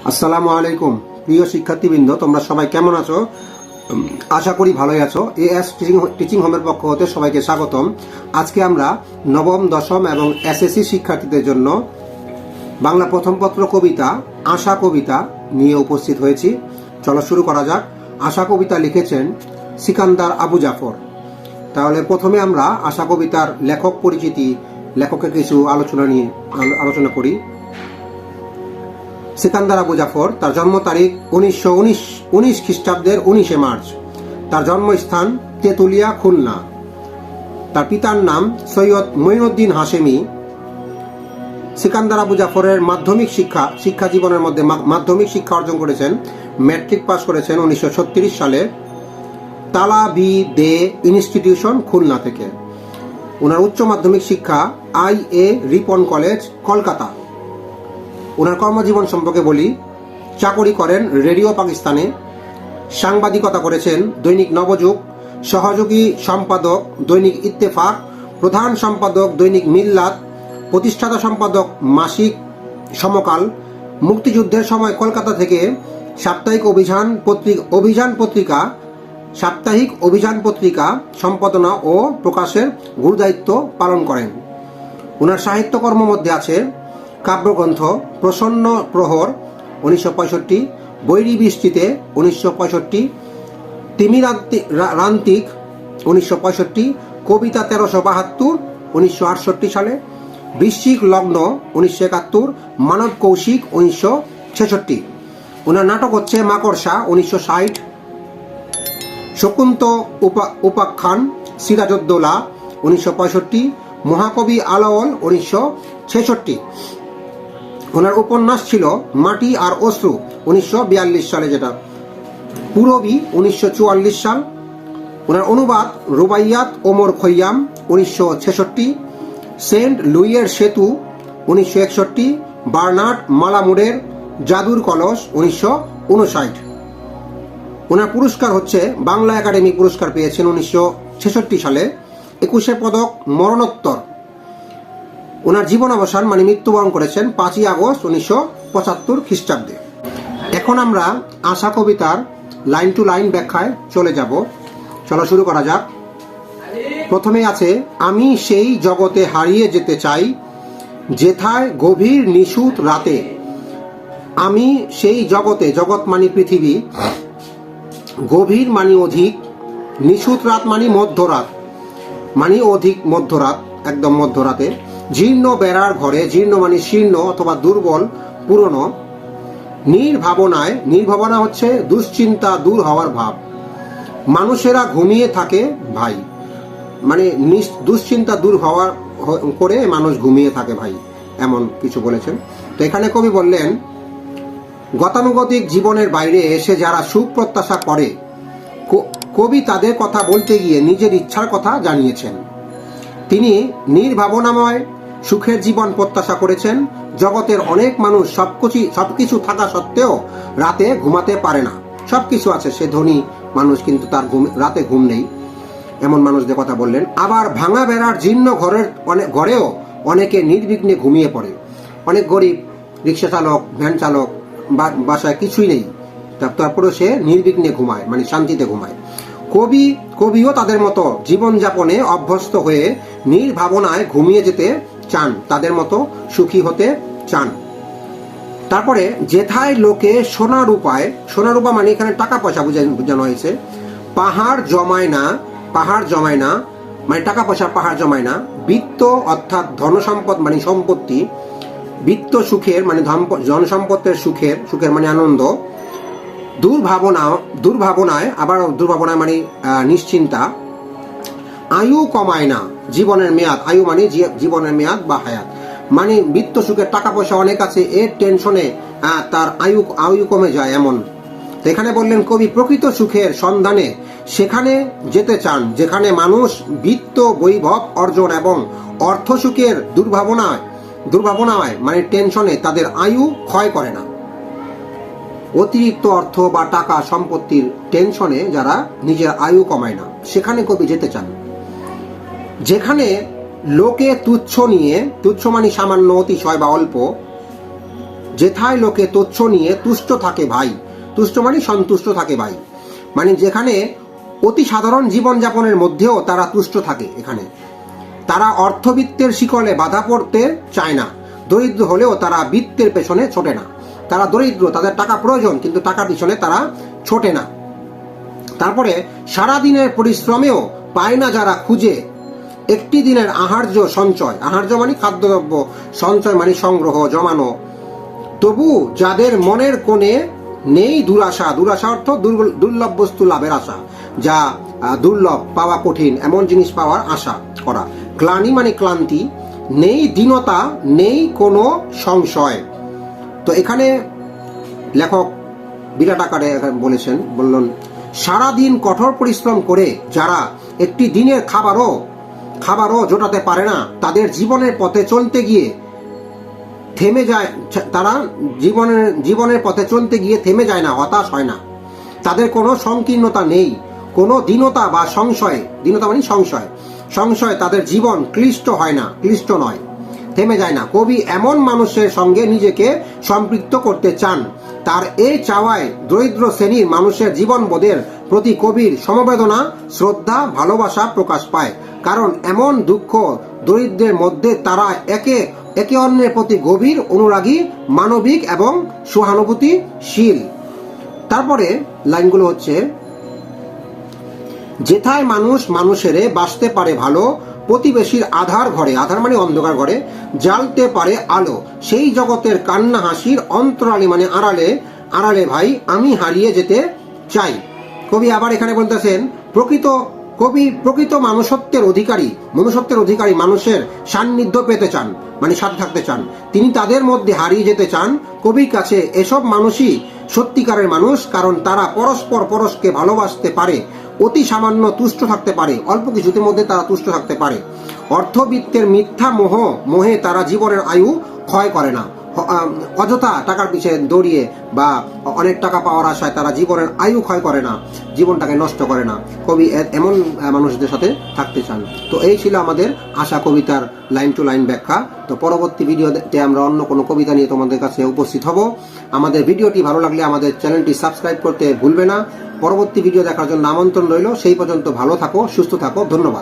আসসালামু আলাইকুম প্রিয় শিক্ষার্থীবৃন্দ, তোমরা সবাই কেমন আছো? আশা করি ভালোই আছো। এএস টিচিং হোমের পক্ষ হতে সবাইকে স্বাগতম। আজকে আমরা নবম, দশম এবং এসএসসি শিক্ষার্থীদের জন্য বাংলা প্রথম পত্র কবিতা আশা কবিতা নিয়ে উপস্থিত হয়েছি। চলো শুরু করা যাক। আশা কবিতা লিখেছেন সিকান্দার আবু জাফর। তাহলে প্রথমে আমরা আশা কবিতার লেখক পরিচিতি, লেখকের কিছু আলোচনা করি। সিকান্দার আবু জাফর, তার জন্ম তারিখ 1919 খ্রিস্টাব্দের 19 মার্চ। তার জন্মস্থান তেতুলিয়া, খুলনা। তার পিতার নাম সৈয়দ মঈনুদ্দিন হাশেমি। সিকান্দার আবু জাফরের শিক্ষা জীবনের মধ্যে মাধ্যমিক শিক্ষা অর্জন করেছেন, ম্যাট্রিক পাস করেছেন 1936 সালে তালা বি দে ইনস্টিটিউশন, খুলনা থেকে। ওনার উচ্চ মাধ্যমিক শিক্ষা IA রিপন কলেজ, কলকাতা। ওনার কর্মজীবন সম্পর্কে বলি। চাকরি করেন রেডিও পাকিস্তানে, সাংবাদিকতা করেছেন দৈনিক নবযুগ, সহযোগী সম্পাদক দৈনিক ইত্তেফাক, প্রধান সম্পাদক দৈনিক মিল্লাত, প্রতিষ্ঠাতা সম্পাদক মাসিক সমকাল। মুক্তিযুদ্ধের সময় কলকাতা থেকে সাপ্তাহিক অভিযান পত্রিকা সম্পাদনা ও প্রকাশের গুরুদায়িত্ব পালন করেন। ওনার সাহিত্যকর্ম মধ্যে আছে কাব্যগ্রন্থ প্রসন্ন প্রহর 1965, বৈরী বৃষ্টিতে 1965, তিমিরান্তিক 1965, কবিতা 1372 1968 সালে, বৃশ্চিক লগ্ন 1971, মানব কৌশিক 1966। ওনার নাটক হচ্ছে মাকড়সা 1960, শকুন্ত উপাখ্যান সিরাজউদ্দৌলা 1965, মহাকবি আলাওল 1966। ওনার উপন্যাস ছিল মাটি আর অশ্রু 1942 সালে, যেটা পুরবী 1944 সাল। ওনার অনুবাদ রুবাইয়াত ওমর খৈয়াম 1966, সেন্ট লুইয়ের সেতু 1961, বার্নার্ড মালামুরের জাদুর কলস 1959। ওনার পুরস্কার হচ্ছে বাংলা একাডেমি পুরস্কার পেয়েছেন 1966 সালে, 21 পদক মরণোত্তর। ওনার জীবনাবসান মানে মৃত্যুবরণ করেছেন 5 আগস্ট 1975 খ্রিস্টাব্দে। এখন আমরা আশা কবিতার লাইন টু লাইন ব্যাখ্যায় চলে যাব। চলো শুরু করা যাক। প্রথমে আছে, আমি সেই জগতে হারিয়ে যেতে চাই যেথায় গভীর নিশুত রাতে। আমি সেই জগতে, জগৎ মানে পৃথিবী, গভীর মানে অধিক, নিশুত রাত মানে মধ্যরাত, মানে অধিক মধ্যরাত, একদম মধ্যরাতে। জীর্ণ বেড়ার ঘরে, জীর্ণ মানে শীর্ণ অথবা দুর্বল, পুরনো। নির্ভাবনা হচ্ছে দুশ্চিন্তা দূর হওয়ার ভাব। মানুষেরা ঘুমিয়ে থাকে ভাই, মানে দুশ্চিন্তা দূর হওয়ার করে মানুষ ঘুমিয়ে থাকে ভাই, এমন কিছু বলেছেন। তো এখানে কবি বললেন, গতানুগতিক জীবনের বাইরে এসে যারা সুখ প্রত্যাশা করে, কবি তাদের কথা বলতে গিয়ে নিজের ইচ্ছার কথা জানিয়েছেন। তিনি নির্ভাবনাময় সুখের জীবন প্রত্যাশা করেছেন। জগতের অনেক মানুষ সবকিছু থাকা সত্ত্বেও রাতে ঘুমাতে পারে না। সবকিছু আছে, সে ধনী মানুষ, কিন্তু তার রাতে ঘুম নেই, এমন মানুষদের কথা বললেন। আবার ভাঙা বেড়ার জীর্ণ ঘরেও অনেকে নির্বিঘ্নে ঘুমিয়ে পড়ে। অনেক গরিব রিক্সা চালক, ভ্যান চালক, বাসায় কিছুই নেই, তারপরে সে নির্বিঘ্নে ঘুমায়, মানে শান্তিতে ঘুমায়। কবিও তাদের মতো জীবনযাপনে অভ্যস্ত হয়ে নির্ভাবনায় ঘুমিয়ে যেতে চান, তাদের মতো সুখী হতে চান। তারপরে যেথায় লোকে সোনা রূপা মানে এখানে টাকা পয়সা বোঝানো হয়েছে। পাহাড় জমায় না মানে টাকা পয়সা পাহাড় জমায় না। বৃত্ত অর্থাৎ ধনসম্পদ মানে সম্পত্তি, বৃত্ত সুখের মানে জনসম্পদের সুখের মানে আনন্দ। দুর্ভাবনায় মানে নিশ্চিন্তা। আয়ু কমায় না, জীবনের মেয়াদ, আয়ু মানে জীবনের মেয়াদ বা হায়াত, মানে বৃত্ত সুখের টাকা পয়সা অনেক আছে, এর টেনশনে তার আয়ু কমে যায় এমন। তো এখানে বললেন, কবি প্রকৃত সুখের সন্ধানে সেখানে যেতে চান যেখানে মানুষ বৃত্ত বৈভব অর্জন এবং অর্থ সুখের দুর্ভাবনায় মানে টেনশনে তাদের আয়ু ক্ষয় করে না। অতিরিক্ত অর্থ বা টাকা সম্পত্তির টেনশনে যারা নিজের আয়ু কমায় না, সেখানে কবি যেতে চান। যেখানে লোকে তুচ্ছ মানে সামান্য, অতিশয় বা অল্প, যেথায় লোকে তুচ্ছ নিয়ে তুষ্ট থাকে ভাই। তুষ্ট মানে সন্তুষ্ট থাকে ভাই, মানে যেখানে অতি সাধারণ জীবনযাপনের মধ্যেও তারা তুষ্ট থাকে। এখানে তারা অর্থবিত্তের শিকলে বাধা পড়তে চায় না। দরিদ্র হলেও তারা বৃত্তের পেছনে ছোটে না। তারা দরিদ্র, তাদের টাকা প্রয়োজন, কিন্তু টাকার পিছনে তারা ছোটে না। তারপরে সারাদিনের পরিশ্রমেও পায় না যারা খুঁজে একটি দিনের আহার্য সঞ্চয়। আহার্য মানে খাদ্যদ্রব্য, সঞ্চয় মানে সংগ্রহ, জমানো। তবু যাদের মনের কোণে নেই দুরাশা, দুরাশা অর্থ দুর্লভ বস্তু লাভের আশা, যা দুর্লভ, পাওয়া কঠিন, এমন জিনিস পাওয়ার আশা করা। গ্লানি মানে ক্লান্তি, নেই দীনতা, নেই কোনো সংশয়। তো এখানে লেখক বিরাট আকারে বললেন, সারাদিন কঠোর পরিশ্রম করে যারা একটি দিনের খাবারও জোটাতে পারে না, তাদের জীবনের পথে চলতে গিয়ে থেমে যায়। তারা জীবনের পথে চলতে গিয়ে থেমে যায় না, হতাশ হয় না। তাদের কোনো সংকীর্ণতা নেই, কোনো দীনতা বা সংশয়। দীনতা মানে সংশয় তাদের জীবন ক্লিষ্ট হয় না, ক্লিষ্ট নয়, থেমে যায় না। কবি এমন মানুষের সঙ্গে নিজেকে সম্পৃক্ত করতে চান। তার এই চাওয়ায় দরিদ্র শ্রেণীর মানুষের জীবনবোধের প্রতি কবির সমবেদনা, শ্রদ্ধা, ভালোবাসা প্রকাশ পায়। কারণ এমন দুঃখ দরিদ্রের মধ্যে তারা একে অন্যের প্রতি গভীর অনুরাগী, মানবিক এবং সহানুভূতিশীল। তারপরে লাইনগুলো হচ্ছে, যেথায় মানুষ মানুষেরে বাঁচতে পারে ভালো, প্রতিবেশীর আধার ঘরে, আধার মানে অন্ধকার ঘরে, জ্বালতে পারে আলো। সেই জগতের কান্না হাসির অন্তরালে মানে আড়ালে ভাই আমি হারিয়ে যেতে চাই। কবি আবার এখানে বলতেছেন, প্রকৃত মনুষ্যত্বের অধিকারী মানুষের সান্নিধ্য পেতে চান, মানে সাথে থাকতে চান। তিনি তাদের মধ্যে হারিয়ে যেতে চান। কবির কাছে এসব মানুষই সত্যিকারের মানুষ, কারণ তারা পরস্পরকে ভালোবাসতে পারে, অতি সামান্য তুষ্ট থাকতে পারে, অল্প কিছুদের মধ্যে তারা তুষ্ট থাকতে পারে। অর্থবিত্তের মিথ্যা মোহে তারা জীবনের আয়ু ক্ষয় করে না। অযথা টাকার পিছিয়ে দৌড়িয়ে বা অনেক টাকা পাওয়ার আশায় তারা জীবনের আয়ু ক্ষয় করে না, জীবনটাকে নষ্ট করে না। কবি এমন মানুষদের সাথে থাকতে চান। তো এই ছিল আমাদের আশা কবিতার লাইন টু লাইন ব্যাখ্যা। তো পরবর্তী ভিডিওতে আমরা অন্য কোনো কবিতা নিয়ে তোমাদের কাছে উপস্থিত হব। আমাদের ভিডিওটি ভালো লাগলে আমাদের চ্যানেলটি সাবস্ক্রাইব করতে ভুলবে না। পরবর্তী ভিডিও দেখার জন্য আমন্ত্রণ রইল। সেই পর্যন্ত ভালো থাকো, সুস্থ থাকো, ধন্যবাদ।